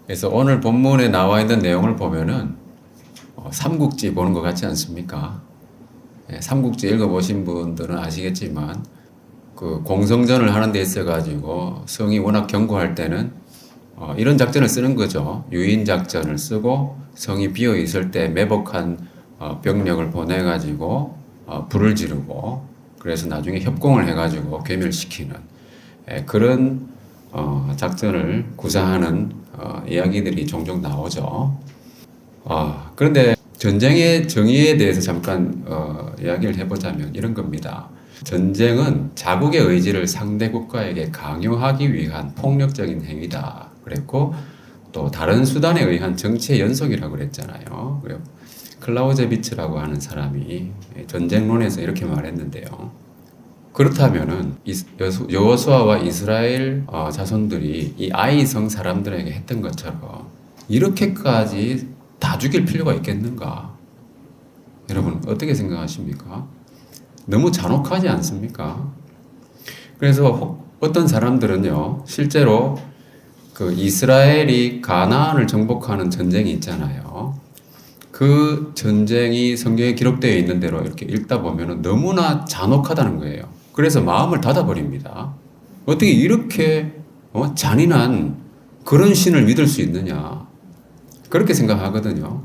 그래서 오늘 본문에 나와 있는 내용을 보면은 삼국지 보는 것 같지 않습니까? 예, 삼국지 읽어보신 분들은 아시겠지만 그 공성전을 하는 데 있어가지고 성이 워낙 견고할 때는 이런 작전을 쓰는 거죠. 유인 작전을 쓰고 성이 비어 있을 때 매복한 병력을 보내가지고 불을 지르고 그래서 나중에 협공을 해가지고 괴멸시키는 그런 작전을 구사하는 이야기들이 종종 나오죠. 그런데 전쟁의 정의에 대해서 잠깐 이야기를 해보자면 이런 겁니다. 전쟁은 자국의 의지를 상대 국가에게 강요하기 위한 폭력적인 행위다. 그랬고 또 다른 수단에 의한 정치의 연속이라고 그랬잖아요. 그리고 클라우제비츠라고 하는 사람이 전쟁론에서 이렇게 말했는데요. 그렇다면은 여호수아와 이스라엘 자손들이 이 아이성 사람들에게 했던 것처럼 이렇게까지 다 죽일 필요가 있겠는가? 여러분 어떻게 생각하십니까? 너무 잔혹하지 않습니까? 그래서 어떤 사람들은요, 실제로 그 이스라엘이 가나안을 정복하는 전쟁이 있잖아요. 그 전쟁이 성경에 기록되어 있는 대로 이렇게 읽다 보면 너무나 잔혹하다는 거예요. 그래서 마음을 닫아버립니다. 어떻게 이렇게 잔인한 그런 신을 믿을 수 있느냐. 그렇게 생각하거든요.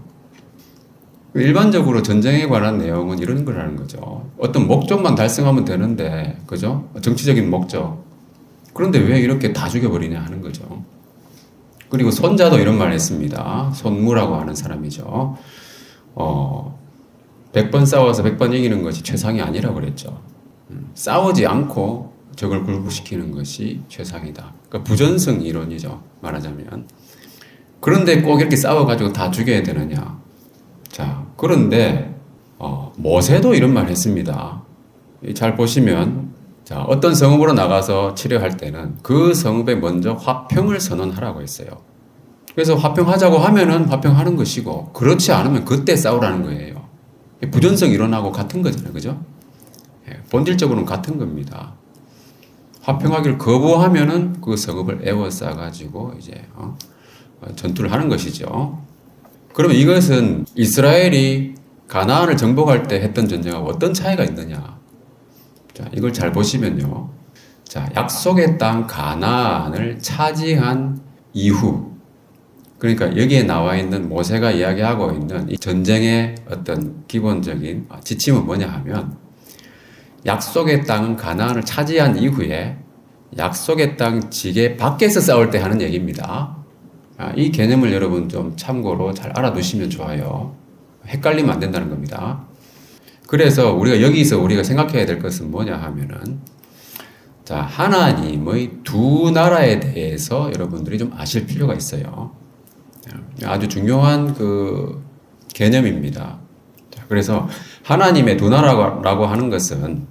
일반적으로 전쟁에 관한 내용은 이런 거라는 거죠. 어떤 목적만 달성하면 되는데, 그죠? 정치적인 목적. 그런데 왜 이렇게 다 죽여버리냐 하는 거죠. 그리고 손자도 이런 말 했습니다. 손무라고 하는 사람이죠. 100번 싸워서 100번 이기는 것이 최상이 아니라고 그랬죠. 싸우지 않고 적을 굴복시키는 것이 최상이다. 그러니까 부전승 이론이죠. 말하자면. 그런데 꼭 이렇게 싸워가지고 다 죽여야 되느냐. 자, 그런데 모세도 이런 말 했습니다. 잘 보시면 자, 어떤 성읍으로 나가서 치료할 때는 그 성읍에 먼저 화평을 선언하라고 했어요. 그래서 화평하자고 하면은 화평하는 것이고 그렇지 않으면 그때 싸우라는 거예요. 부전성 이론하고 같은 거잖아요. 그죠? 본질적으로는 같은 겁니다. 화평하기를 거부하면은 그 성읍을 에워싸 가지고 이제 전투를 하는 것이죠. 그러면 이것은 이스라엘이 가나안을 정복할 때 했던 전쟁하고 어떤 차이가 있느냐? 자, 이걸 잘 보시면요. 자, 약속의 땅 가나안을 차지한 이후, 그러니까 여기에 나와 있는 모세가 이야기하고 있는 이 전쟁의 어떤 기본적인 지침은 뭐냐 하면 약속의 땅은 가나안을 차지한 이후에 약속의 땅 지계 밖에서 싸울 때 하는 얘기입니다. 이 개념을 여러분 좀 참고로 잘 알아두시면 좋아요. 헷갈리면 안 된다는 겁니다. 그래서 여기서 우리가 생각해야 될 것은 뭐냐 하면은 자, 하나님의 두 나라에 대해서 여러분들이 좀 아실 필요가 있어요. 아주 중요한 그 개념입니다. 자, 그래서 하나님의 두 나라라고 하는 것은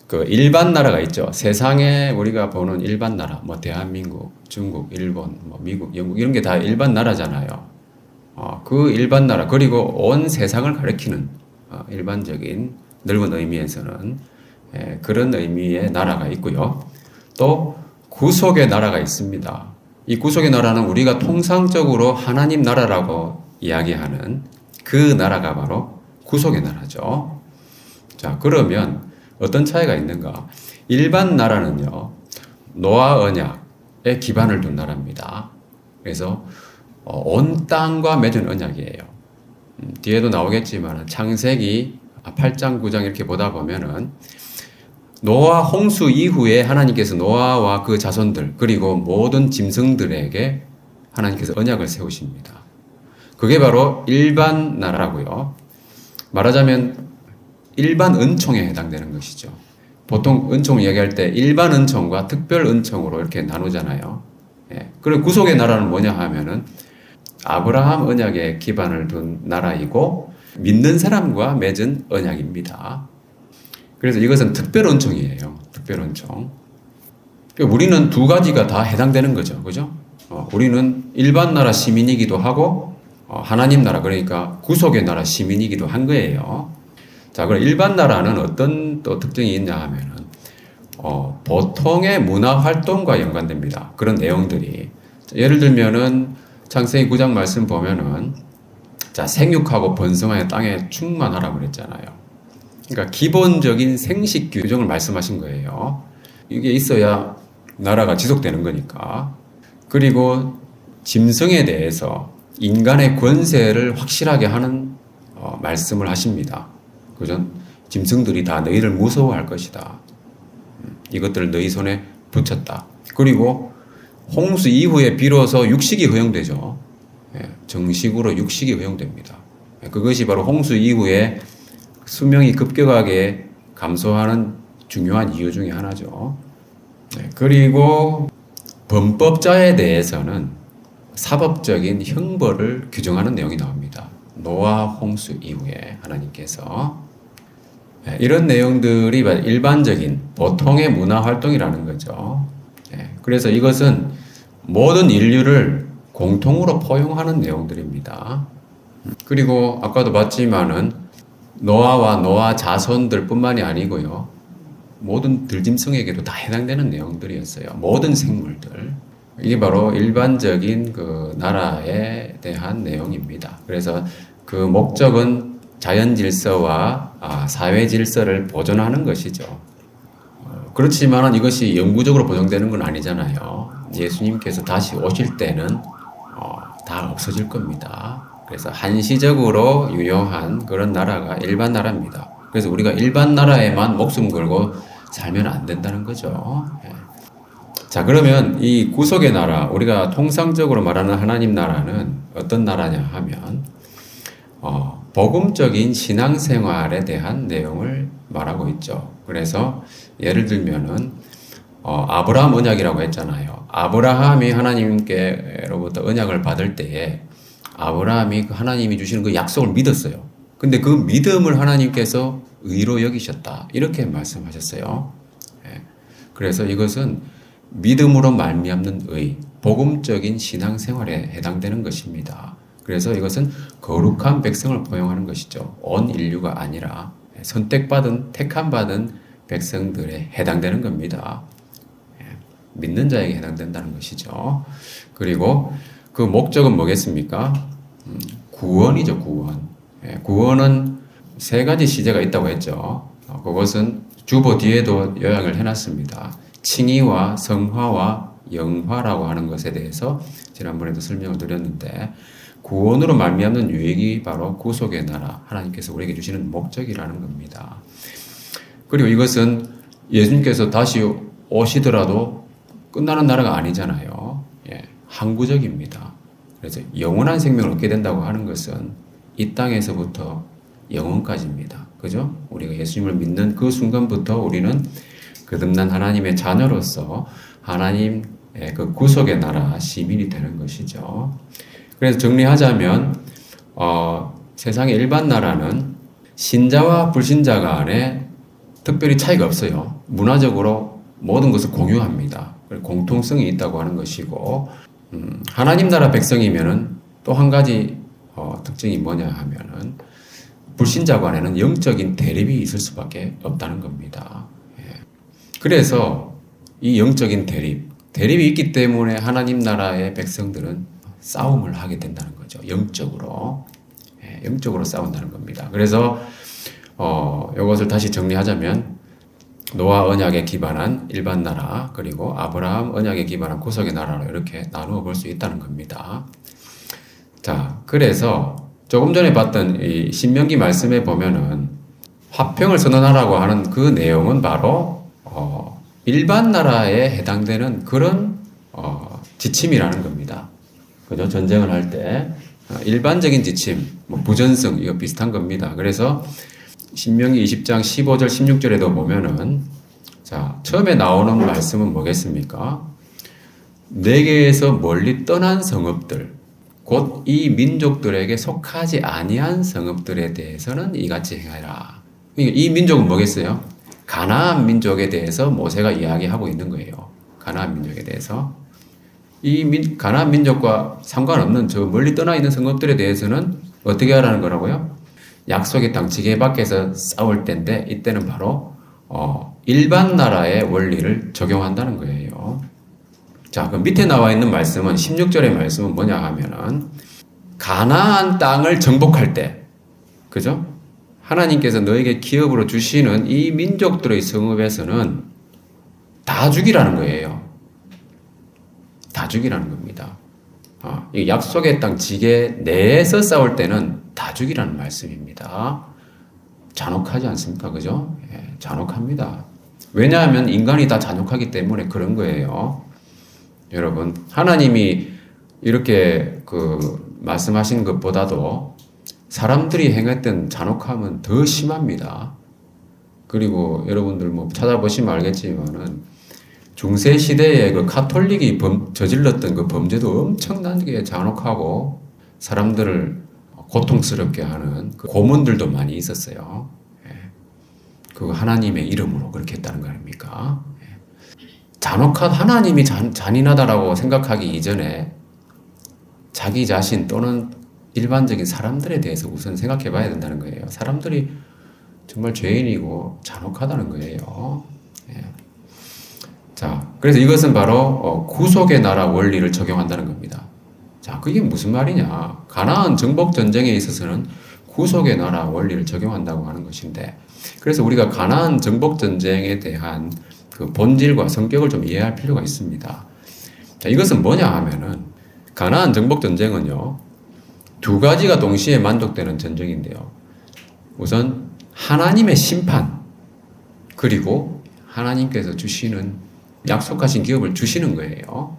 그 일반 나라가 있죠. 세상에 우리가 보는 일반 나라, 뭐 대한민국, 중국, 일본, 뭐 미국, 영국 이런 게 다 일반 나라잖아요. 그 일반 나라 그리고 온 세상을 가리키는 일반적인 넓은 의미에서는 그런 의미의 나라가 있고요. 또 구속의 나라가 있습니다. 이 구속의 나라는 우리가 통상적으로 하나님 나라라고 이야기하는 그 나라가 바로 구속의 나라죠. 자, 그러면 어떤 차이가 있는가? 일반 나라는요, 노아 언약에 기반을 둔 나라입니다. 그래서 온 땅과 맺은 언약이에요. 뒤에도 나오겠지만 창세기 8장, 9장 이렇게 보다 보면은 노아 홍수 이후에 하나님께서 노아와 그 자손들 그리고 모든 짐승들에게 하나님께서 언약을 세우십니다. 그게 바로 일반 나라고요. 말하자면 일반 은총에 해당되는 것이죠. 보통 은총 이야기할 때 일반 은총과 특별 은총으로 이렇게 나누잖아요. 그리고 구속의 나라는 뭐냐 하면은 아브라함 언약에 기반을 둔 나라이고 믿는 사람과 맺은 언약입니다. 그래서 이것은 특별 은총이에요. 특별 은총. 우리는 두 가지가 다 해당되는 거죠. 그죠? 우리는 일반 나라 시민이기도 하고 하나님 나라 그러니까 구속의 나라 시민이기도 한 거예요. 자, 그럼 일반 나라는 어떤 또 특징이 있냐 하면은 보통의 문화 활동과 연관됩니다. 그런 내용들이 예를 들면은 창세기 9장 말씀 보면은 자, 생육하고 번성하여 땅에 충만하라고 그랬잖아요. 그러니까 기본적인 생식 규정을 말씀하신 거예요. 이게 있어야 나라가 지속되는 거니까. 그리고 짐승에 대해서 인간의 권세를 확실하게 하는 말씀을 하십니다. 그죠? 짐승들이 다 너희를 무서워할 것이다. 이것들을 너희 손에 붙였다. 그리고 홍수 이후에 비로소 육식이 허용되죠. 정식으로 육식이 허용됩니다. 그것이 바로 홍수 이후에 수명이 급격하게 감소하는 중요한 이유 중에 하나죠. 그리고 범법자에 대해서는 사법적인 형벌을 규정하는 내용이 나옵니다. 노아 홍수 이후에 하나님께서 이런 내용들이 일반적인 보통의 문화 활동이라는 거죠. 그래서 이것은 모든 인류를 공통으로 포용하는 내용들입니다. 그리고 아까도 봤지만은 노아와 노아 자손들 뿐만이 아니고요. 모든 들짐승에게도 다 해당되는 내용들이었어요. 모든 생물들. 이게 바로 일반적인 그 나라에 대한 내용입니다. 그래서 그 목적은 자연 질서와 사회 질서를 보존하는 것이죠. 그렇지만 이것이 영구적으로 보존되는 건 아니잖아요. 예수님께서 다시 오실 때는 다 없어질 겁니다. 그래서 한시적으로 유효한 그런 나라가 일반 나라입니다. 그래서 우리가 일반 나라에만 목숨 걸고 살면 안 된다는 거죠. 자, 그러면 이 구속의 나라, 우리가 통상적으로 말하는 하나님 나라는 어떤 나라냐 하면 복음적인 신앙생활에 대한 내용을 말하고 있죠. 그래서 예를 들면은 아브라함 언약이라고 했잖아요. 아브라함이 하나님께로부터 언약을 받을 때에 아브라함이 하나님이 주시는 그 약속을 믿었어요. 근데 그 믿음을 하나님께서 의로 여기셨다. 이렇게 말씀하셨어요. 그래서 이것은 믿음으로 말미암는 의, 복음적인 신앙생활에 해당되는 것입니다. 그래서 이것은 거룩한 백성을 포용하는 것이죠. 온 인류가 아니라 선택받은, 택함받은 백성들에 해당되는 겁니다. 믿는 자에게 해당된다는 것이죠. 그리고 그 목적은 뭐겠습니까? 구원이죠, 구원. 구원은 세 가지 시제가 있다고 했죠. 그것은 주보 뒤에도 요약을 해놨습니다. 칭의와 성화와 영화라고 하는 것에 대해서 지난번에도 설명을 드렸는데 구원으로 말미암는 유익이 바로 구속의 나라, 하나님께서 우리에게 주시는 목적이라는 겁니다. 그리고 이것은 예수님께서 다시 오시더라도 끝나는 나라가 아니잖아요. 항구적입니다. 그래서 영원한 생명을 얻게 된다고 하는 것은 이 땅에서부터 영원까지입니다. 그죠? 우리가 예수님을 믿는 그 순간부터 우리는 거듭난 하나님의 자녀로서 하나님의 그 구속의 나라 시민이 되는 것이죠. 그래서 정리하자면 세상의 일반 나라는 신자와 불신자 간에 특별히 차이가 없어요. 문화적으로 모든 것을 공유합니다. 공통성이 있다고 하는 것이고 하나님 나라 백성이면은 또 한 가지 특징이 뭐냐 하면은 불신자 간에는 영적인 대립이 있을 수밖에 없다는 겁니다. 그래서 이 영적인 대립이 있기 때문에 하나님 나라의 백성들은 싸움을 하게 된다는 거죠. 영적으로 싸운다는 겁니다. 그래서 이것을 다시 정리하자면 노아 언약에 기반한 일반 나라, 그리고 아브라함 언약에 기반한 구속의 나라로 이렇게 나누어 볼 수 있다는 겁니다. 자, 그래서 조금 전에 봤던 이 신명기 말씀에 보면은 화평을 선언하라고 하는 그 내용은 바로 일반 나라에 해당되는 그런 지침이라는 겁니다. 그죠? 전쟁을 할 때 일반적인 지침, 부전승 이거 비슷한 겁니다. 그래서 신명기 20장 15절 16절에도 보면은 자, 처음에 나오는 말씀은 뭐겠습니까? 내게에서 멀리 떠난 성읍들, 곧 이 민족들에게 속하지 아니한 성읍들에 대해서는 이같이 행하라. 이 민족은 뭐겠어요? 가나안 민족에 대해서 모세가 이야기하고 있는 거예요. 가나안 민족에 대해서. 가나안 민족과 상관없는 저 멀리 떠나 있는 성읍들에 대해서는 어떻게 하라는 거라고요? 약속의 땅 지게 밖에서 싸울 때인데 이때는 바로 일반 나라의 원리를 적용한다는 거예요. 자, 그 밑에 나와 있는 말씀은 16절의 말씀은 뭐냐 하면은 가나안 땅을 정복할 때, 그죠? 하나님께서 너에게 기업으로 주시는 이 민족들의 성읍에서는 다 죽이라는 거예요. 다 죽이라는 겁니다. 이 약속의 땅 지계 내에서 싸울 때는 다 죽이라는 말씀입니다. 잔혹하지 않습니까? 그죠? 예, 잔혹합니다. 왜냐하면 인간이 다 잔혹하기 때문에 그런 거예요. 여러분, 하나님이 이렇게 말씀하신 것보다도 사람들이 행했던 잔혹함은 더 심합니다. 그리고 여러분들 뭐 찾아보시면 알겠지만은 중세 시대에 그 카톨릭이 저질렀던 그 범죄도 엄청나게 잔혹하고 사람들을 고통스럽게 하는 그 고문들도 많이 있었어요. 예. 그 하나님의 이름으로 그렇게 했다는 거 아닙니까? 예. 잔혹한 하나님이 잔인하다라고 생각하기 이전에 자기 자신 또는 일반적인 사람들에 대해서 우선 생각해 봐야 된다는 거예요. 사람들이 정말 죄인이고 잔혹하다는 거예요. 예. 자, 그래서 이것은 바로 구속의 나라 원리를 적용한다는 겁니다. 자, 그게 무슨 말이냐? 가나안 정복 전쟁에 있어서는 구속의 나라 원리를 적용한다고 하는 것인데, 그래서 우리가 가나안 정복 전쟁에 대한 그 본질과 성격을 좀 이해할 필요가 있습니다. 자, 이것은 뭐냐 하면은 가나안 정복 전쟁은요, 두 가지가 동시에 만족되는 전쟁인데요. 우선 하나님의 심판, 그리고 하나님께서 주시는 약속하신 기업을 주시는 거예요.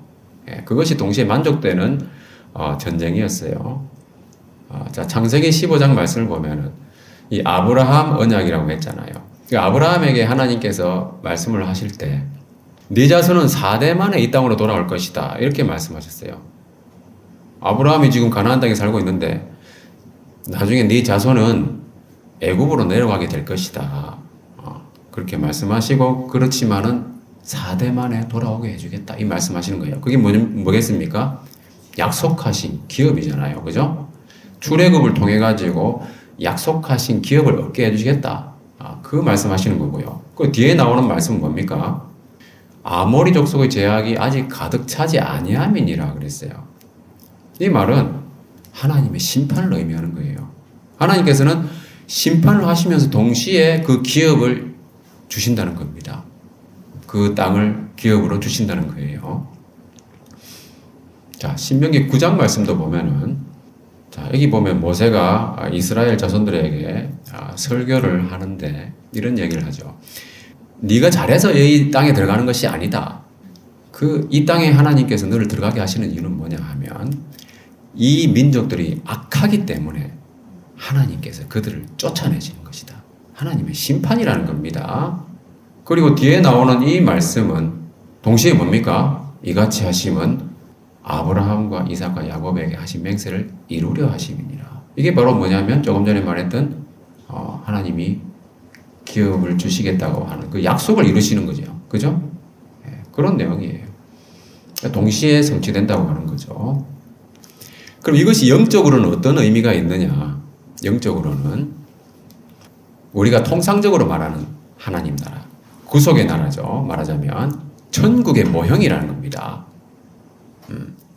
예, 그것이 동시에 만족되는 전쟁이었어요. 자, 창세기 15장 말씀을 보면은 이 아브라함 언약이라고 했잖아요. 그 아브라함에게 하나님께서 말씀을 하실 때 네 자손은 4대 만에 이 땅으로 돌아올 것이다. 이렇게 말씀하셨어요. 아브라함이 지금 가나안 땅에 살고 있는데 나중에 네 자손은 애굽으로 내려가게 될 것이다. 그렇게 말씀하시고 그렇지만은 4대 만에 돌아오게 해주겠다. 이 말씀하시는 거예요. 그게 뭐겠습니까? 약속하신 기업이잖아요. 그죠? 출애굽을 통해 가지고 약속하신 기업을 얻게 해주시겠다. 그 말씀하시는 거고요. 그 뒤에 나오는 말씀은 뭡니까? 아모리 족속의 제약이 아직 가득 차지 아니함이니라 그랬어요. 이 말은 하나님의 심판을 의미하는 거예요. 하나님께서는 심판을 하시면서 동시에 그 기업을 주신다는 겁니다. 그 땅을 기업으로 주신다는 거예요. 자, 신명기 9장 말씀도 보면은, 자, 여기 보면 모세가 이스라엘 자손들에게 설교를 하는데 이런 얘기를 하죠. 네가 잘해서 이 땅에 들어가는 것이 아니다. 이 땅에 하나님께서 너를 들어가게 하시는 이유는 뭐냐 하면 이 민족들이 악하기 때문에 하나님께서 그들을 쫓아내시는 것이다. 하나님의 심판이라는 겁니다. 그리고 뒤에 나오는 이 말씀은 동시에 뭡니까? 이같이 하심은 아브라함과 이삭과 야곱에게 하신 맹세를 이루려 하심이니라. 이게 바로 뭐냐면 조금 전에 말했던 하나님이 기업을 주시겠다고 하는 그 약속을 이루시는 거죠. 그죠? 네, 그런 내용이에요. 동시에 성취된다고 하는 거죠. 그럼 이것이 영적으로는 어떤 의미가 있느냐? 영적으로는 우리가 통상적으로 말하는 하나님 나라, 구속의 나라죠. 말하자면 천국의 모형이라는 겁니다.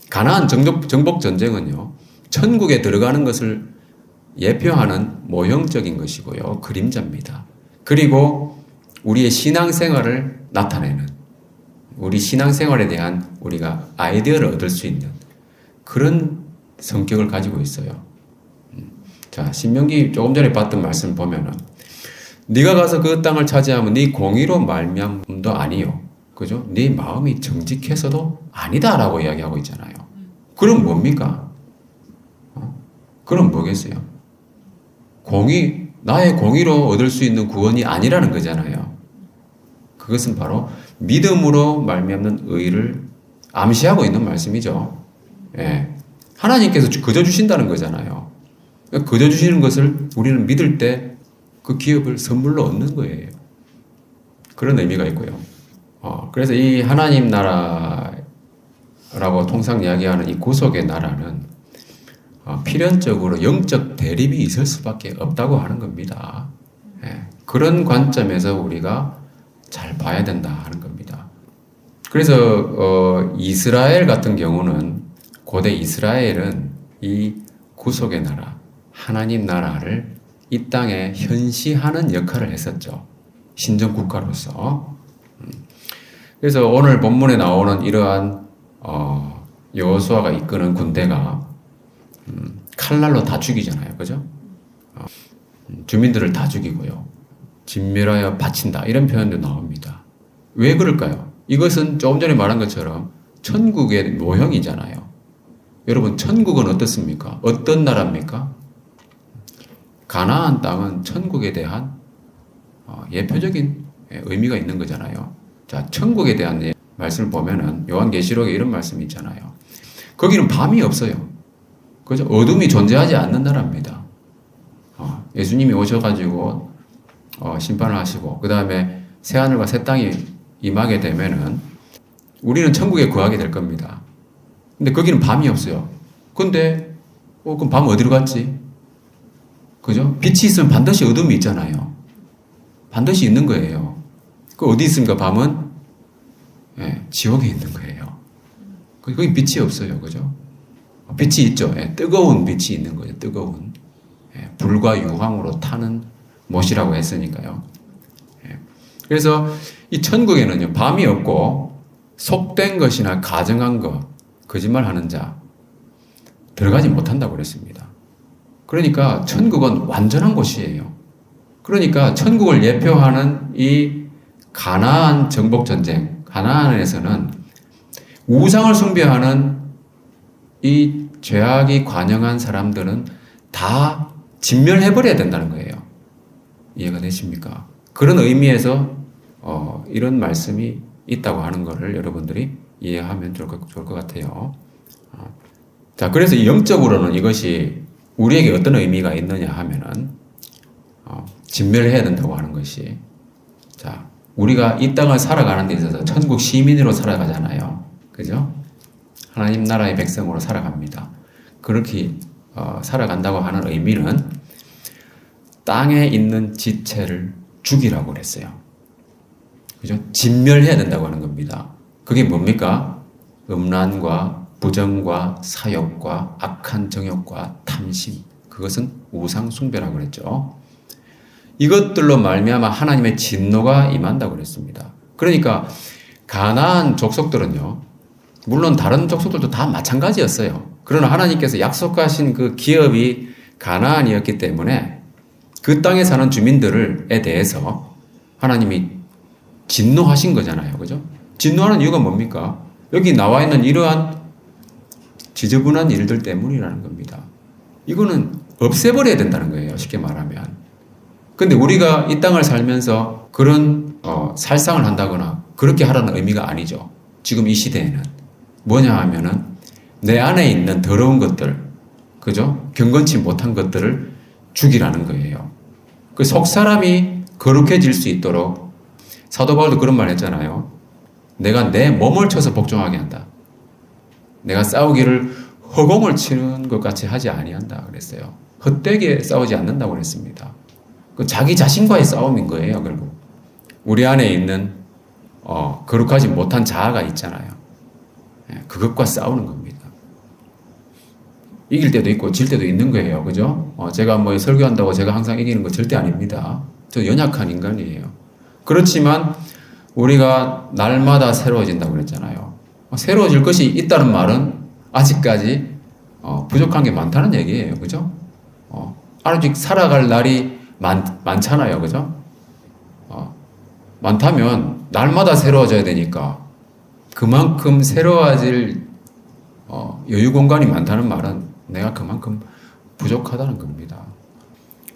가나안 정복 전쟁은요, 천국에 들어가는 것을 예표하는 모형적인 것이고요, 그림자입니다. 그리고 우리의 신앙생활을 나타내는, 우리 신앙생활에 대한 우리가 아이디어를 얻을 수 있는 그런 성격을 가지고 있어요. 자, 신명기 조금 전에 봤던 말씀 보면은 네가 가서 그 땅을 차지하면 네 공의로 말미암음도 아니요, 그죠? 네 마음이 정직해서도 아니다라고 이야기하고 있잖아요. 그럼 뭡니까? 그럼 뭐겠어요? 나의 공의로 얻을 수 있는 구원이 아니라는 거잖아요. 그것은 바로 믿음으로 말미암는 의를 암시하고 있는 말씀이죠. 예. 하나님께서 거저 주신다는 거잖아요. 거저 주시는 것을 우리는 믿을 때 그 기업을 선물로 얻는 거예요. 그런 의미가 있고요. 그래서 이 하나님 나라라고 통상 이야기하는 이 구속의 나라는 필연적으로 영적 대립이 있을 수밖에 없다고 하는 겁니다. 예. 그런 관점에서 우리가 잘 봐야 된다 하는 겁니다. 그래서 이스라엘 같은 경우는 고대 이스라엘은 이 구속의 나라, 하나님 나라를 이 땅에 현시하는 역할을 했었죠. 신정 국가로서. 그래서 오늘 본문에 나오는 이러한 여호수아가 이끄는 군대가 칼날로 다 죽이잖아요, 그죠? 주민들을 다 죽이고요. 진멸하여 바친다 이런 표현도 나옵니다. 왜 그럴까요? 이것은 조금 전에 말한 것처럼 천국의 모형이잖아요. 여러분, 천국은 어떻습니까? 어떤 나라입니까? 가나안 땅은 천국에 대한 예표적인 의미가 있는 거잖아요. 자, 천국에 대한 말씀을 보면은 요한계시록에 이런 말씀이 있잖아요. 거기는 밤이 없어요. 그죠? 어둠이 존재하지 않는 나라입니다. 예수님이 오셔가지고 심판을 하시고 그 다음에 새 하늘과 새 땅이 임하게 되면은 우리는 천국에 거하게 될 겁니다. 근데 거기는 밤이 없어요. 근데 그럼 밤 어디로 갔지? 그죠? 빛이 있으면 반드시 어둠이 있잖아요. 반드시 있는 거예요. 그 어디 있습니까? 밤은 지옥에 있는 거예요. 거기 빛이 없어요. 그죠? 빛이 있죠. 뜨거운 빛이 있는 거죠. 뜨거운. 불과 유황으로 타는 못이라고 했으니까요. 그래서 이 천국에는요, 밤이 없고 속된 것이나 가정한 것, 거짓말하는 자 들어가지 못한다고 그랬습니다. 그러니까 천국은 완전한 곳이에요. 그러니까 천국을 예표하는 이 가나안 정복 전쟁, 가나안에서는 우상을 숭배하는 이 죄악이 관영한 사람들은 다 진멸해버려야 된다는 거예요. 이해가 되십니까? 그런 의미에서 이런 말씀이 있다고 하는 것을 여러분들이 이해하면 좋을 것 같아요. 자, 그래서 영적으로는 이것이 우리에게 어떤 의미가 있느냐 하면은 진멸해야 된다고 하는 것이, 자, 우리가 이 땅을 살아가는 데 있어서 천국 시민으로 살아가잖아요. 그죠? 하나님 나라의 백성으로 살아갑니다. 그렇게 살아간다고 하는 의미는 땅에 있는 지체를 죽이라고 그랬어요. 그죠? 진멸해야 된다고 하는 겁니다. 그게 뭡니까? 음란과 부정과 사욕과 악한 정욕과 탐심, 그것은 우상 숭배라고 그랬죠. 이것들로 말미암아 하나님의 진노가 임한다고 그랬습니다. 그러니까 가나안 족속들은요, 물론 다른 족속들도 다 마찬가지였어요. 그러나 하나님께서 약속하신 그 기업이 가나안이었기 때문에 그 땅에 사는 주민들에 대해서 하나님이 진노하신 거잖아요. 그죠? 진노하는 이유가 뭡니까? 여기 나와 있는 이러한 지저분한 일들 때문이라는 겁니다. 이거는 없애버려야 된다는 거예요. 쉽게 말하면. 근데 우리가 이 땅을 살면서 그런 살상을 한다거나 그렇게 하라는 의미가 아니죠. 지금 이 시대에는. 뭐냐 하면은 내 안에 있는 더러운 것들, 그죠? 경건치 못한 것들을 죽이라는 거예요. 그 속 사람이 거룩해질 수 있도록 사도 바울도 그런 말 했잖아요. 내가 내 몸을 쳐서 복종하게 한다. 내가 싸우기를 허공을 치는 것 같이 하지 아니한다 그랬어요. 헛되게 싸우지 않는다고 그랬습니다. 그 자기 자신과의 싸움인 거예요, 결국. 우리 안에 있는 거룩하지 못한 자아가 있잖아요. 그것과 싸우는 겁니다. 이길 때도 있고 질 때도 있는 거예요. 그죠? 제가 뭐 설교한다고 제가 항상 이기는 거 절대 아닙니다. 저 연약한 인간이에요. 그렇지만 우리가 날마다 새로워진다고 그랬잖아요. 새로워질 것이 있다는 말은 아직까지 부족한 게 많다는 얘기예요. 그죠? 아직 살아갈 날이 많잖아요. 그죠? 많다면 날마다 새로워져야 되니까 그만큼 새로워질 여유 공간이 많다는 말은 내가 그만큼 부족하다는 겁니다.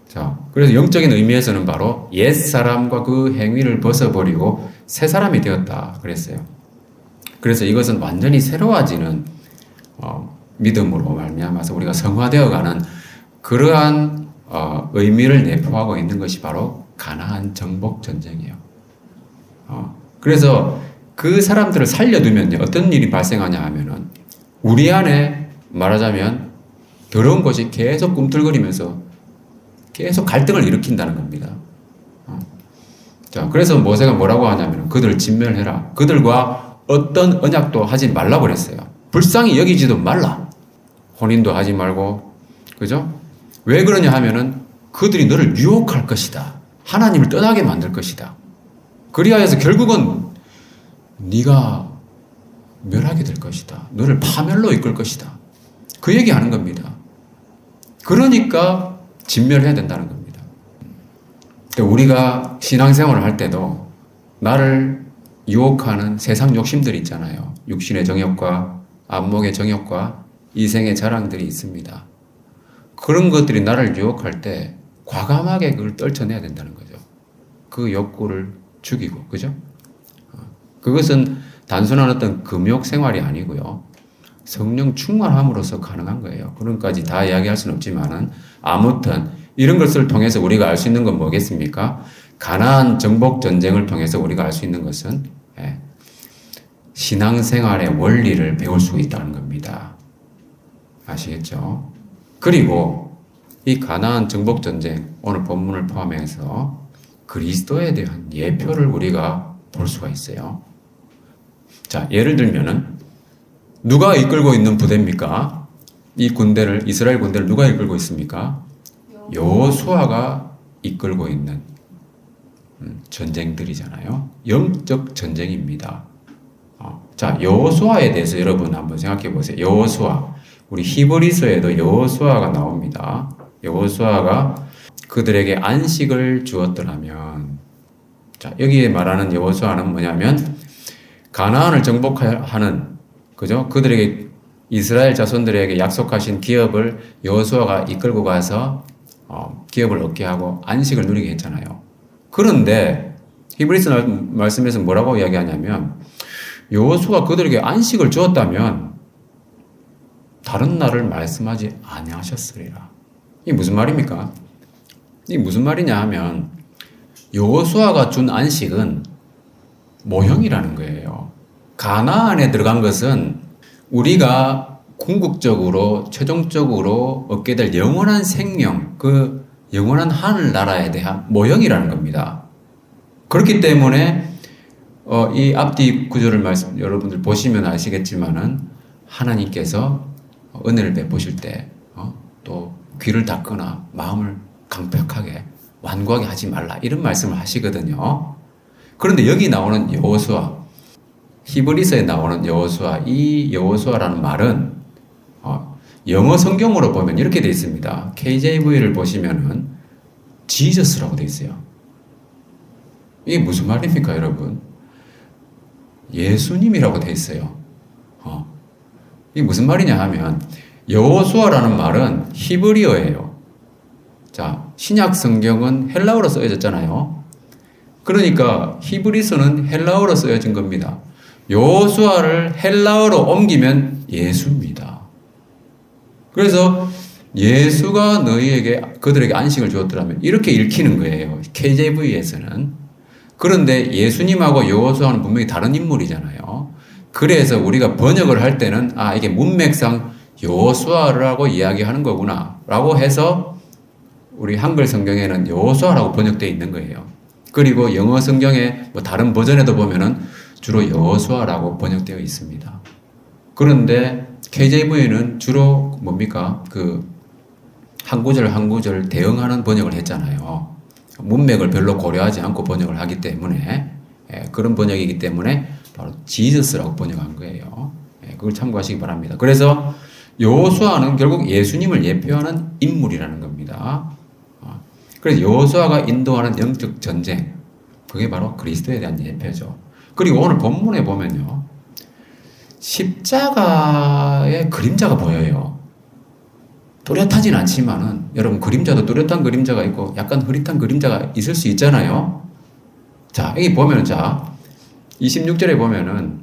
자, 그래서 영적인 의미에서는 바로 옛사람과 그 행위를 벗어버리고 새 사람이 되었다 그랬어요. 그래서 이것은 완전히 새로워지는 믿음으로 말미암아서 우리가 성화되어가는 그러한 의미를 내포하고 있는 것이 바로 가나안 정복 전쟁이에요. 그래서 그 사람들을 살려두면요, 어떤 일이 발생하냐 하면은 우리 안에 말하자면 더러운 것이 계속 꿈틀거리면서 계속 갈등을 일으킨다는 겁니다. 자, 그래서 모세가 뭐라고 하냐면 그들을 진멸해라. 그들과 어떤 언약도 하지 말라 그랬어요. 불쌍히 여기지도 말라. 혼인도 하지 말고, 그죠? 왜 그러냐 하면은 그들이 너를 유혹할 것이다. 하나님을 떠나게 만들 것이다. 그리하여서 결국은 네가 멸하게 될 것이다. 너를 파멸로 이끌 것이다. 그 얘기하는 겁니다. 그러니까 진멸해야 된다는 겁니다. 우리가 신앙생활을 할 때도 나를 유혹하는 세상 욕심들이 있잖아요. 육신의 정욕과 안목의 정욕과 이생의 자랑들이 있습니다. 그런 것들이 나를 유혹할 때 과감하게 그걸 떨쳐내야 된다는 거죠. 그 욕구를 죽이고, 그죠? 그것은 단순한 어떤 금욕 생활이 아니고요. 성령 충만함으로써 가능한 거예요. 그런 것까지 다 이야기할 수는 없지만은 아무튼 이런 것을 통해서 우리가 알 수 있는 건 뭐겠습니까? 가나안 정복 전쟁을 통해서 우리가 알 수 있는 것은 신앙생활의 원리를 배울 수 있다는 겁니다. 아시겠죠? 그리고 이 가나안 정복 전쟁 오늘 본문을 포함해서 그리스도에 대한 예표를 우리가 볼 수가 있어요. 자, 예를 들면은 누가 이끌고 있는 부대입니까? 이 군대를, 이스라엘 군대를 누가 이끌고 있습니까? 여호수아가 이끌고 있는 전쟁들이잖아요. 영적 전쟁입니다. 자, 여호수아에 대해서 여러분 한번 생각해 보세요. 여호수아, 우리 히브리서에도 여호수아가 나옵니다. 여호수아가 그들에게 안식을 주었더라면, 자, 여기에 말하는 여호수아는 뭐냐면 가나안을 정복하는, 그죠? 그들에게 이스라엘 자손들에게 약속하신 기업을 여호수아가 이끌고 가서 기업을 얻게 하고 안식을 누리게 했잖아요. 그런데 히브리서 말씀에서 뭐라고 이야기하냐면 여호수아가 그들에게 안식을 주었다면 다른 날을 말씀하지 아니하셨으리라. 이게 무슨 말입니까? 이게 무슨 말이냐 하면 여호수아가 준 안식은 모형이라는 거예요. 가나안에 들어간 것은 우리가 궁극적으로 최종적으로 얻게 될 영원한 생명, 그 영원한 하늘나라에 대한 모형이라는 겁니다. 그렇기 때문에 이 앞뒤 구절을 여러분들 보시면 아시겠지만은 하나님께서 은혜를 베푸실 때 또 귀를 닫거나 마음을 강팍하게 완고하게 하지 말라 이런 말씀을 하시거든요. 그런데 여기 나오는 여호수아, 히브리서에 나오는 여호수아, 이 여호수아라는 말은 영어 성경으로 보면 이렇게 되어 있습니다. KJV를 보시면은 지저스라고 되어 있어요. 이게 무슨 말입니까, 여러분? 예수님이라고 되어 있어요. 이게 무슨 말이냐 하면 여호수아라는 말은 히브리어예요. 자, 신약 성경은 헬라어로 쓰여졌잖아요. 그러니까 히브리서는 헬라어로 쓰여진 겁니다. 여호수아를 헬라어로 옮기면 예수입니다. 그래서 예수가 그들에게 안식을 주었더라면 이렇게 읽히는 거예요. KJV에서는. 그런데 예수님하고 여호수아는 분명히 다른 인물이잖아요. 그래서 우리가 번역을 할 때는 이게 문맥상 여호수아라고 이야기하는 거구나 라고 해서 우리 한글 성경에는 여호수아라고 번역되어 있는 거예요. 그리고 영어 성경의 다른 버전에도 보면은 주로 여호수아라고 번역되어 있습니다. 그런데 KJV는 주로 뭡니까? 한 구절 한 구절 대응하는 번역을 했잖아요. 문맥을 별로 고려하지 않고 번역을 하기 때문에 그런 번역이기 때문에 바로 지저스라고 번역한 거예요. 그걸 참고하시기 바랍니다. 그래서 여호수아는 결국 예수님을 예표하는 인물이라는 겁니다. 그래서 여호수아가 인도하는 영적 전쟁, 그게 바로 그리스도에 대한 예표죠. 그리고 오늘 본문에 보면요, 십자가의 그림자가 보여요. 또렷하진 않지만은 여러분 그림자도 또렷한 그림자가 있고 약간 흐릿한 그림자가 있을 수 있잖아요. 자, 여기 보면 26절에 보면은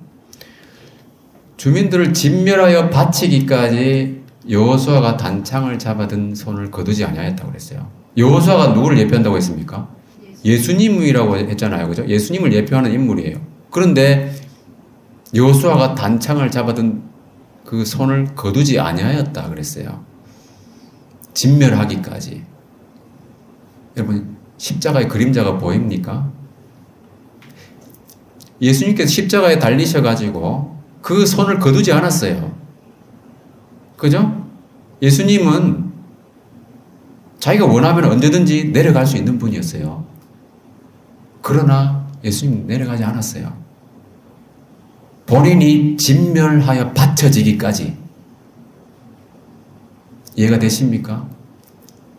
주민들을 진멸하여 바치기까지 여호수아가 단창을 잡아든 손을 거두지 아니하였다고 그랬어요. 여호수아가 누구를 예표한다고 했습니까? 예수님이라고 했잖아요. 그죠? 예수님을 예표하는 인물이에요. 그런데 여호수아가 단창을 잡아든 그 손을 거두지 아니하였다 그랬어요. 진멸하기까지. 여러분 십자가의 그림자가 보입니까? 예수님께서 십자가에 달리셔가지고 그 손을 거두지 않았어요. 그죠? 예수님은 자기가 원하면 언제든지 내려갈 수 있는 분이었어요. 그러나 예수님 내려가지 않았어요. 본인이 진멸하여 바쳐지기까지. 이해가 되십니까?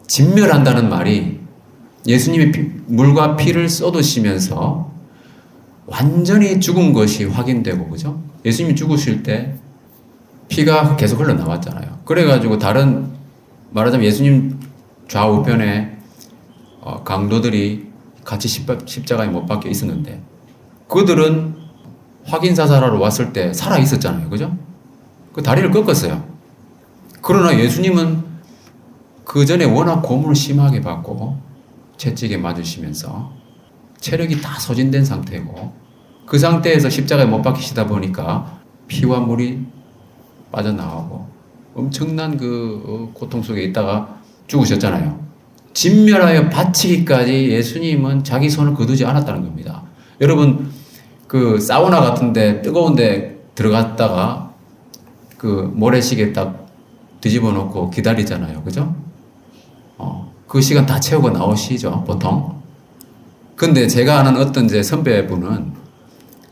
진멸한다는 말이 예수님이 물과 피를 쏟으시면서 완전히 죽은 것이 확인되고, 그죠? 예수님이 죽으실 때 피가 계속 흘러나왔잖아요. 그래가지고 다른, 말하자면 예수님 좌우편에 강도들이 같이 십자가에 못 박혀 있었는데, 그들은 확인사살하러 왔을 때 살아 있었잖아요. 그죠? 그 다리를 꺾었어요. 그러나 예수님은 그 전에 워낙 고문을 심하게 받고 채찍에 맞으시면서 체력이 다 소진된 상태고, 그 상태에서 십자가에 못 박히시다 보니까 피와 물이 빠져나오고 엄청난 그 고통 속에 있다가 죽으셨잖아요. 진멸하여 바치기까지 예수님은 자기 손을 거두지 않았다는 겁니다. 여러분, 그 사우나 같은데 뜨거운데 들어갔다가 그 모래시계 딱 뒤집어 놓고 기다리잖아요. 그죠? 그 시간 다 채우고 나오시죠, 보통. 근데 제가 아는 어떤 제 선배분은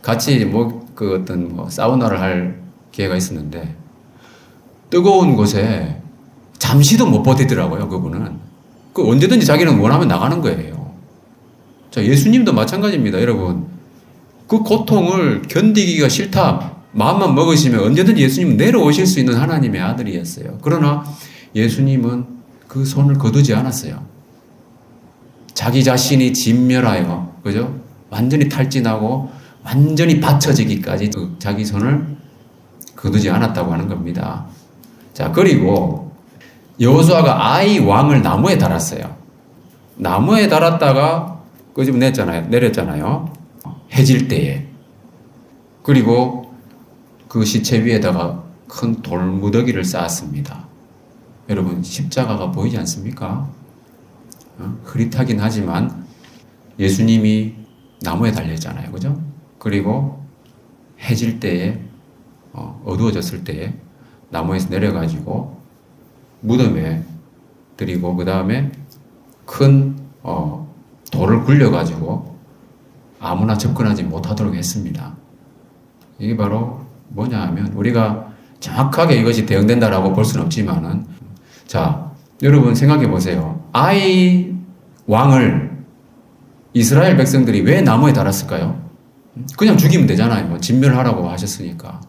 같이 그 어떤 사우나를 할 기회가 있었는데, 뜨거운 곳에 잠시도 못 버티더라고요, 그분은. 그 언제든지 자기는 원하면 나가는 거예요. 자, 예수님도 마찬가지입니다, 여러분. 그 고통을 견디기가 싫다, 마음만 먹으시면 언제든지 예수님은 내려오실 수 있는 하나님의 아들이었어요. 그러나 예수님은 그 손을 거두지 않았어요. 자기 자신이 진멸하여, 그죠? 완전히 탈진하고 완전히 받쳐지기까지 자기 손을 거두지 않았다고 하는 겁니다. 자, 그리고 여호수아가 아이 왕을 나무에 달았어요. 나무에 달았다가 내렸잖아요. 해질 때에. 그리고 그 시체 위에다가 큰 돌무더기를 쌓았습니다. 여러분, 십자가가 보이지 않습니까? 흐릿하긴 하지만 예수님이 나무에 달려있잖아요. 그죠? 그리고 해질 때에, 어두워졌을 때에 나무에서 내려가지고 무덤에 드리고, 그 다음에 큰 돌을 굴려가지고 아무나 접근하지 못하도록 했습니다. 이게 바로 뭐냐 하면, 우리가 정확하게 이것이 대응된다라고 볼 수는 없지만은, 자, 여러분 생각해 보세요. 아이 왕을 이스라엘 백성들이 왜 나무에 달았을까요? 그냥 죽이면 되잖아요. 진멸하라고 하셨으니까.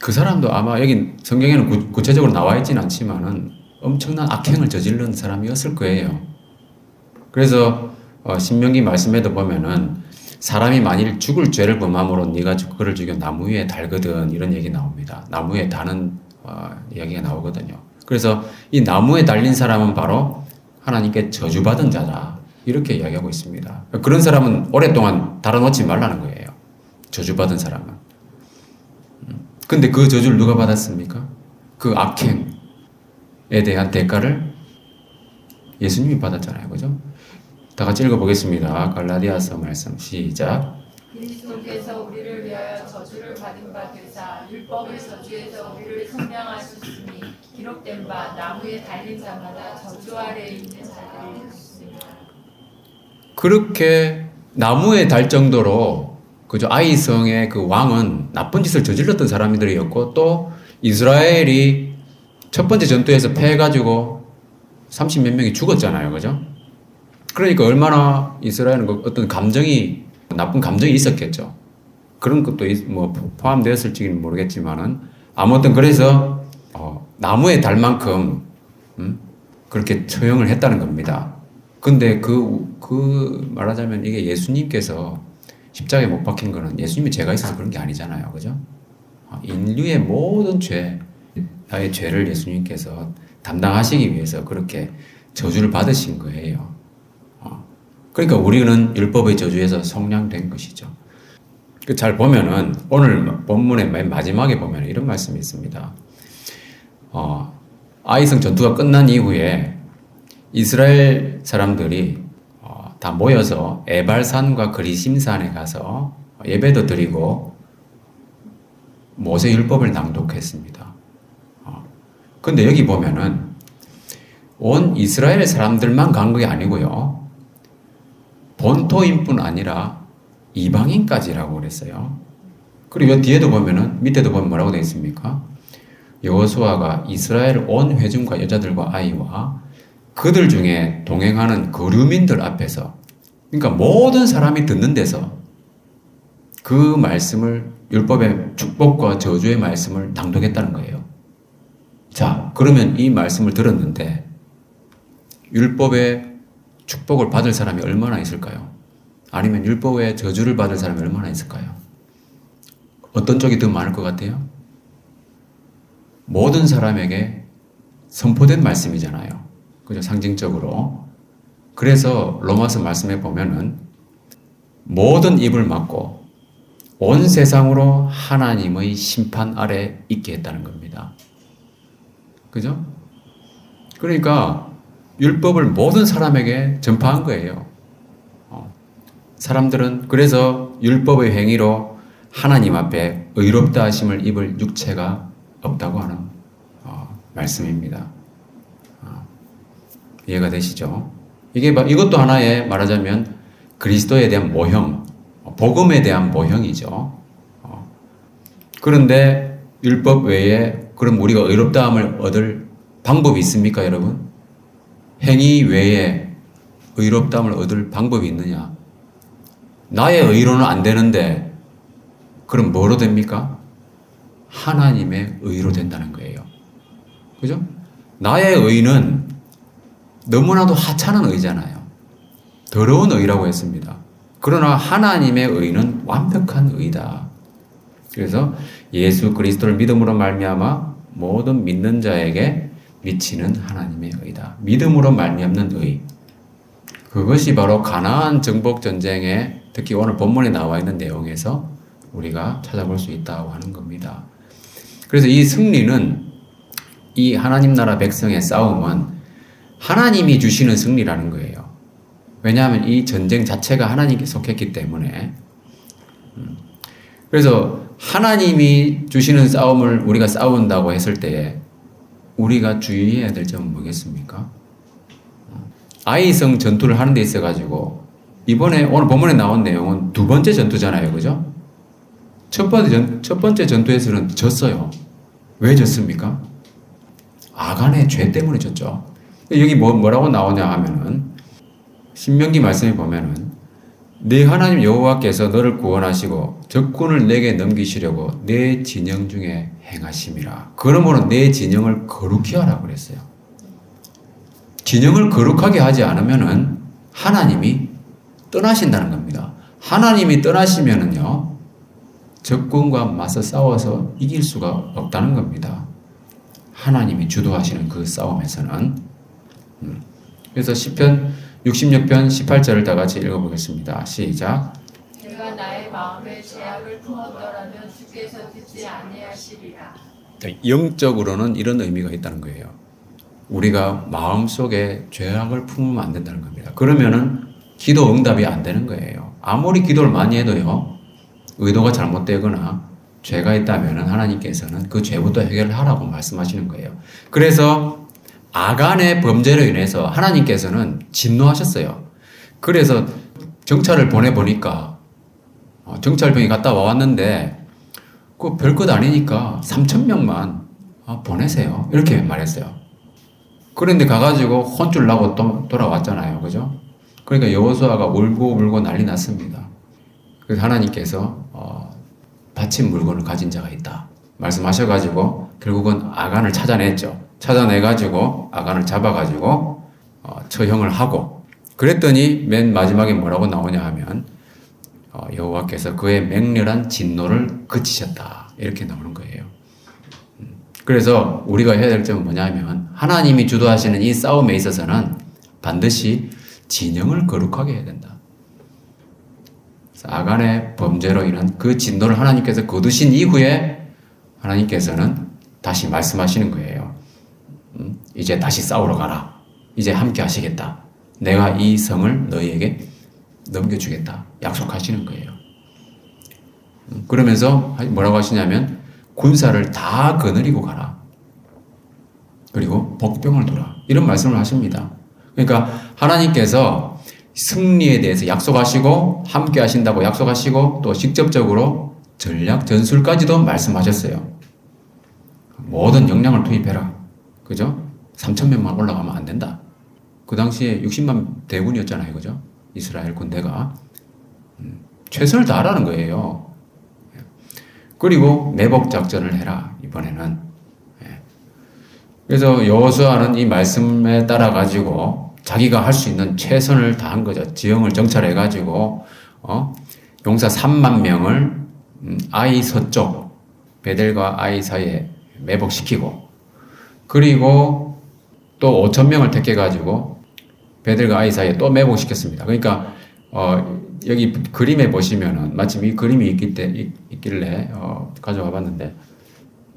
그 사람도 아마 여기 성경에는 구체적으로 나와 있지는 않지만은 엄청난 악행을 저지른 사람이었을 거예요. 그래서 신명기 말씀에도 보면은 사람이 만일 죽을 죄를 범함으로 네가 그를 죽여 나무 위에 달거든, 이런 얘기 나옵니다. 나무 위에 다는 이야기가 나오거든요. 그래서 이 나무에 달린 사람은 바로 하나님께 저주받은 자다, 이렇게 이야기하고 있습니다. 그런 사람은 오랫동안 달아놓지 말라는 거예요. 저주받은 사람은. 근데 그 저주를 누가 받았습니까? 그 악행에 대한 대가를 예수님이 받았잖아요. 그죠? 다 같이 읽어보겠습니다. 갈라디아서 말씀 시작. 그리스도께서 우리를 위하여 저주를 받은 바 되사 율법의 저주에서 우리를 선량하셨으니 기록된 바 나무에 달린 자마다 저주 아래에 있는 자들이 있습니다. 그렇게 나무에 달 정도로, 그죠? 아이성의 그 왕은 나쁜 짓을 저질렀던 사람들이었고, 또 이스라엘이 첫 번째 전투에서 패해가지고 30몇 명이 죽었잖아요. 그죠? 그러니까 얼마나 이스라엘은 어떤 감정이, 나쁜 감정이 있었겠죠. 그런 것도 포함되었을지는 모르겠지만은, 아무튼 그래서 나무에 달 만큼 그렇게 처형을 했다는 겁니다. 근데 말하자면 이게 예수님께서 십자가에 못 박힌 거는 예수님이 죄가 있어서 그런 게 아니잖아요. 그죠? 인류의 모든 나의 죄를 예수님께서 담당하시기 위해서 그렇게 저주를 받으신 거예요. 그러니까 우리는 율법의 저주에서 속량된 것이죠. 잘 보면은 오늘 본문의 맨 마지막에 보면 이런 말씀이 있습니다. 아이성 전투가 끝난 이후에 이스라엘 사람들이 다 모여서 에발산과 그리심산에 가서 예배도 드리고 모세 율법을 낭독했습니다. 근데 여기 보면은 온 이스라엘 사람들만 간 게 아니고요. 본토인뿐 아니라 이방인까지라고 그랬어요. 그리고 이 뒤에도 보면은 밑에도 보면 뭐라고 되어 있습니까? 여호수아가 이스라엘 온 회중과 여자들과 아이와 그들 중에 동행하는 거류민들 앞에서, 그러니까 모든 사람이 듣는 데서 그 말씀을, 율법의 축복과 저주의 말씀을 낭독했다는 거예요. 자, 그러면 이 말씀을 들었는데 율법의 축복을 받을 사람이 얼마나 있을까요? 아니면 율법의 저주를 받을 사람이 얼마나 있을까요? 어떤 쪽이 더 많을 것 같아요? 모든 사람에게 선포된 말씀이잖아요. 그죠? 상징적으로. 그래서 로마서 말씀에 보면은 모든 입을 막고 온 세상으로 하나님의 심판 아래 있게 했다는 겁니다. 그죠? 그러니까 율법을 모든 사람에게 전파한 거예요. 사람들은 그래서 율법의 행위로 하나님 앞에 의롭다 하심을 입을 육체가 없다고 하는 말씀입니다. 이해가 되시죠? 이것도 하나의 말하자면 그리스도에 대한 모형, 복음에 대한 모형이죠. 그런데 율법 외에 그럼 우리가 의롭다함을 얻을 방법이 있습니까, 여러분? 행위 외에 의롭다함을 얻을 방법이 있느냐? 나의 의로는 안 되는데 그럼 뭐로 됩니까? 하나님의 의로 된다는 거예요. 그죠? 나의 의는 너무나도 하찮은 의잖아요. 더러운 의라고 했습니다. 그러나 하나님의 의는 완벽한 의다. 그래서 예수 그리스도를 믿음으로 말미암아 모든 믿는 자에게 미치는 하나님의 의다. 믿음으로 말미암는 의. 그것이 바로 가나안 정복 전쟁에 특히 오늘 본문에 나와 있는 내용에서 우리가 찾아볼 수 있다고 하는 겁니다. 그래서 이 승리는, 이 하나님 나라 백성의 싸움은 하나님이 주시는 승리라는 거예요. 왜냐하면 이 전쟁 자체가 하나님께 속했기 때문에. 그래서 하나님이 주시는 싸움을 우리가 싸운다고 했을 때에 우리가 주의해야 될 점은 뭐겠습니까? 아이성 전투를 하는 데 있어가지고 이번에 오늘 본문에 나온 내용은 두 번째 전투잖아요. 그죠? 첫 번째 전투에서는 졌어요. 왜 졌습니까? 아간의 죄 때문에 졌죠. 여기 뭐라고 나오냐 하면은 신명기 말씀에 보면은 네 하나님 여호와께서 너를 구원하시고 적군을 내게 넘기시려고 내 진영 중에 행하심이라. 그러므로 내 진영을 거룩히 하라 그랬어요. 진영을 거룩하게 하지 않으면은 하나님이 떠나신다는 겁니다. 하나님이 떠나시면은요, 적군과 맞서 싸워서 이길 수가 없다는 겁니다. 하나님이 주도하시는 그 싸움에서는. 그래서 시편 66편 18절을 다 같이 읽어보겠습니다. 시작. 내가 나의 마음에 죄악을 품었더라면 주께서 듣지 아니하시리라. 영적으로는 이런 의미가 있다는 거예요. 우리가 마음속에 죄악을 품으면 안 된다는 겁니다. 그러면은 기도 응답이 안 되는 거예요. 아무리 기도를 많이 해도요, 의도가 잘못되거나 죄가 있다면은 하나님께서는 그 죄부터 해결을 하라고 말씀하시는 거예요. 그래서 아간의 범죄로 인해서 하나님께서는 진노하셨어요. 그래서 정찰을 보내보니까 정찰병이 갔다 왔는데 그 별것 아니니까 3,000명만 보내세요. 이렇게 말했어요. 그런데 가가지고 혼쭐 나고 또 돌아왔잖아요. 그죠? 그러니까 여호수아가 울고 난리 났습니다. 그래서 하나님께서 바친 물건을 가진 자가 있다 말씀하셔가지고 결국은 아간을 찾아냈죠. 찾아내가지고 아간을 잡아가지고 처형을 하고, 그랬더니 맨 마지막에 뭐라고 나오냐 하면 여호와께서 그의 맹렬한 진노를 그치셨다 이렇게 나오는 거예요. 그래서 우리가 해야 될 점은 뭐냐면 하나님이 주도하시는 이 싸움에 있어서는 반드시 진영을 거룩하게 해야 된다. 아간의 범죄로 인한 그 진노를 하나님께서 거두신 이후에 하나님께서는 다시 말씀하시는 거예요. 이제 다시 싸우러 가라. 이제 함께 하시겠다. 내가 이 성을 너희에게 넘겨주겠다. 약속하시는 거예요. 그러면서 뭐라고 하시냐면 군사를 다 거느리고 가라. 그리고 복병을 두라. 이런 말씀을 하십니다. 그러니까 하나님께서 승리에 대해서 약속하시고 함께 하신다고 약속하시고 또 직접적으로 전략 전술까지도 말씀하셨어요. 모든 역량을 투입해라. 그죠? 3,000명만 올라가면 안 된다. 그 당시에 60만 대군이었잖아요. 그죠? 이스라엘 군대가. 최선을 다하라는 거예요. 그리고 매복 작전을 해라. 이번에는. 그래서 여호수아는 이 말씀에 따라 가지고 자기가 할 수 있는 최선을 다한 거죠. 지형을 정찰해 가지고 용사 3만 명을 아이 서쪽 베델과 아이 사이에 매복시키고 그리고 또 5,000명을 택해 가지고 베델과 아이 사이에 또 매복시켰습니다. 그러니까 여기 그림에 보시면은 마침 이 그림이 있길래 가져와 봤는데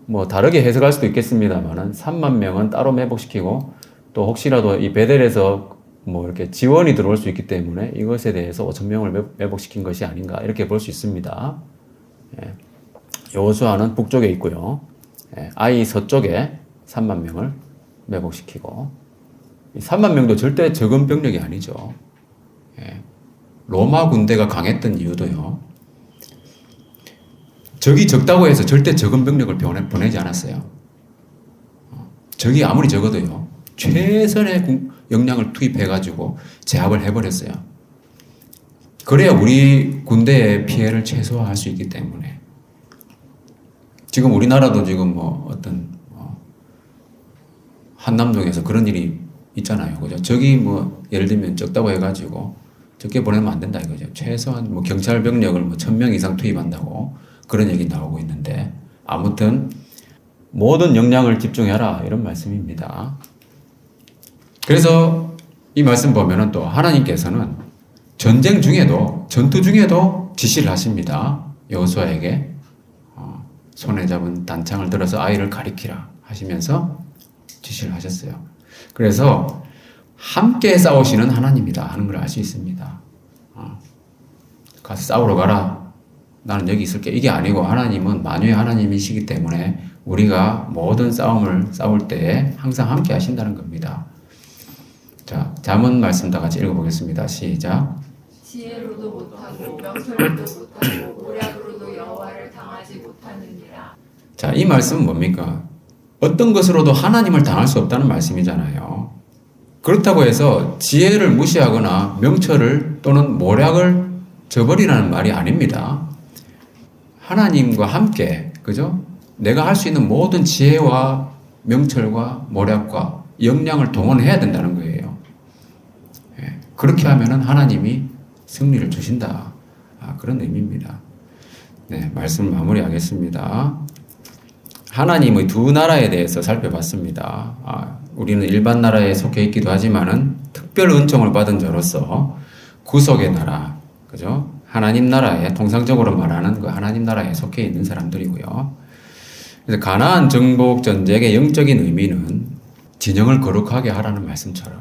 뭐 다르게 해석할 수도 있겠습니다만은 3만 명은 따로 매복시키고 또 혹시라도 이 베델에서 뭐 이렇게 지원이 들어올 수 있기 때문에 이것에 대해서 5,000명을 매복시킨 것이 아닌가 이렇게 볼 수 있습니다. 여호수아는 북쪽에 있고요. 아이 서쪽에 3만 명을 매복시키고 3만 명도 절대 적은 병력이 아니죠. 로마 군대가 강했던 이유도요. 적이 적다고 해서 절대 적은 병력을 보내지 않았어요. 적이 아무리 적어도요. 최선의 역량을 투입해가지고 제압을 해버렸어요. 그래야 우리 군대의 피해를 최소화할 수 있기 때문에. 지금 우리나라도 지금 뭐 어떤 한남동에서 그런 일이 있잖아요. 그죠? 적이 뭐 예를 들면 적다고 해가지고 적게 보내면 안 된다 이거죠. 최소한 뭐 경찰 병력을 뭐 1,000명 이상 투입한다고 그런 얘기 나오고 있는데 아무튼 모든 역량을 집중해라 이런 말씀입니다. 그래서 이 말씀 보면은 또 하나님께서는 전쟁 중에도 전투 중에도 지시를 하십니다. 여호수아에게 손에 잡은 단창을 들어서 아이를 가리키라 하시면서 지시를 하셨어요. 그래서 함께 싸우시는 하나님이다 하는 걸 알 수 있습니다. 가서 싸우러 가라. 나는 여기 있을게. 이게 아니고 하나님은 만유의 하나님이시기 때문에 우리가 모든 싸움을 싸울 때에 항상 함께 하신다는 겁니다. 자, 잠언 말씀 다 같이 읽어보겠습니다. 시작. 지혜로도 못하고 명철로도 못하고 모략으로도 여호와를 당하지 못하느니라. 자, 이 말씀은 뭡니까? 어떤 것으로도 하나님을 당할 수 없다는 말씀이잖아요. 그렇다고 해서 지혜를 무시하거나 명철을 또는 모략을 저버리라는 말이 아닙니다. 하나님과 함께, 그죠? 내가 할 수 있는 모든 지혜와 명철과 모략과 역량을 동원해야 된다는 거예요. 그렇게 하면은 하나님이 승리를 주신다. 그런 의미입니다. 네, 말씀을 마무리하겠습니다. 하나님의 두 나라에 대해서 살펴봤습니다. 우리는 일반 나라에 속해 있기도 하지만은 특별 은총을 받은 자로서 구속의 나라, 그죠? 하나님 나라에 통상적으로 말하는 그 하나님 나라에 속해 있는 사람들이고요. 그래서 가나안 정복 전쟁의 영적인 의미는 진영을 거룩하게 하라는 말씀처럼,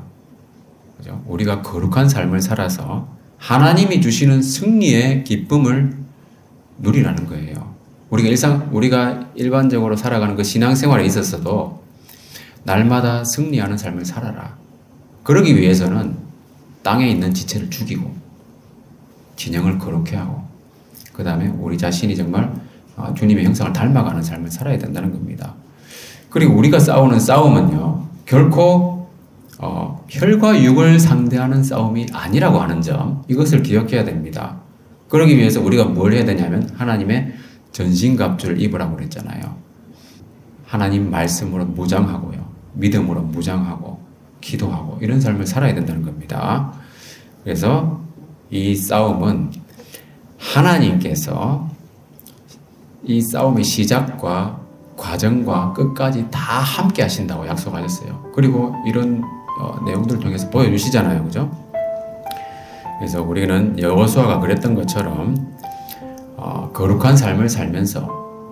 그죠? 우리가 거룩한 삶을 살아서 하나님이 주시는 승리의 기쁨을 누리라는 거예요. 우리가 일반적으로 살아가는 그 신앙생활에 있어서도 날마다 승리하는 삶을 살아라. 그러기 위해서는 땅에 있는 지체를 죽이고 진영을 거룩해 하고 그 다음에 우리 자신이 정말 주님의 형상을 닮아가는 삶을 살아야 된다는 겁니다. 그리고 우리가 싸우는 싸움은요 결코 혈과 육을 상대하는 싸움이 아니라고 하는 점, 이것을 기억해야 됩니다. 그러기 위해서 우리가 뭘 해야 되냐면 하나님의 전신갑주를 입으라고 그랬잖아요. 하나님 말씀으로 무장하고요, 믿음으로 무장하고 기도하고 이런 삶을 살아야 된다는 겁니다. 그래서 이 싸움은 하나님께서 이 싸움의 시작과 과정과 끝까지 다 함께 하신다고 약속하셨어요. 그리고 이런 내용들을 통해서 보여주시잖아요. 그죠? 그래서 우리는 여호수아가 그랬던 것처럼 거룩한 삶을 살면서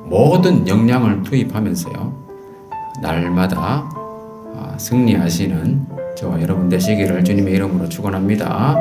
모든 역량을 투입하면서요 날마다 승리하시는 저와 여러분 되시기를 주님의 이름으로 축원합니다.